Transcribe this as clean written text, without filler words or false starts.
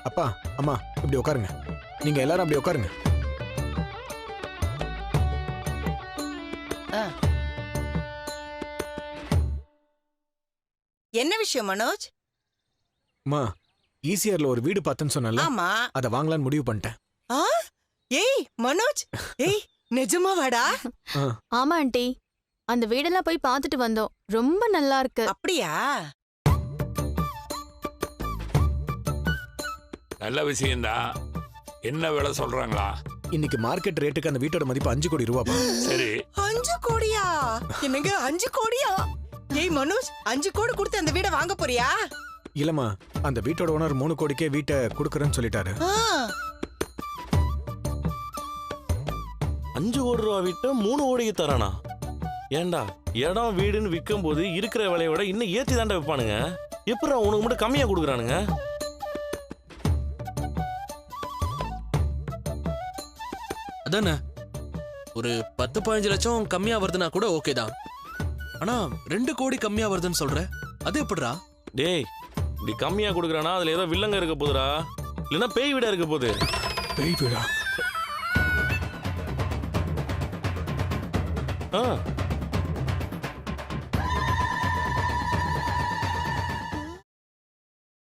அப்பா அம்மா இப்படி உட்காருங்க. நீங்க எல்லாரும் அப்படி உட்காருங்க. என்ன விஷயம் மனோஜ்? அம்மா ஈசிஆர்ல ஒரு வீடு பார்த்தேன்னு சொன்னல, ஆமா. அதை வாங்கலாம்னு முடிவு பண்ணிட்டேன். ஆ? ஏய் மனோஜ், ஏய் நிஜமா வாடா? ஆமா ஆண்டி, அந்த வீடெல்லாம் போய் பார்த்துட்டு வந்தோம். ரொம்ப நல்லா இருக்கு. அப்படியா? நல்ல விஷயம்தான். என்ன விலை சொல்றாங்களா? இன்னைக்கு மார்க்கெட் ரேட்டுக்கு அந்த வீட்டோட மதிப்பு 5 கோடி ரூபாய். சரி. 5 கோடியா? என்னங்க 5 கோடியா? ஏய் மனோஜ், 5 கோடி கொடுத்து அந்த வீட வாங்க போறியா? இல்லம்மா, அந்த வீட்டோட ஓனர் 3 கோடிக்கே வீட்டை கொடுக்கறேன்னு சொல்லிட்டாரு. 5 கோடி ரூபா வீட்டை 3 கோடிக்கு தரானா? ஏண்டா இடம் வீடுன்னு விற்கும் போது இருக்கிற விலையை விட இன்னும் ஏற்றி தாண்டா விற்பானுங்க. எப்படா உனக்கு மட்டும் கம்மியாக கொடுக்குறானுங்க? அதானே, ஒரு 10-15 லட்சம் கம்மியா வருதுன்னா கூட ஓகே தான். ஆனா 2 கோடி கம்மியா வருதுன்னு சொல்ற, அது எப்படிடா? டேய், இப்படி கம்மியாக கொடுக்குறானா அதில் ஏதோ வில்லங்க இருக்க போதுடா, இல்லைன்னா பேய் வீடா இருக்க போகுது. பேய் வீடா? ஆ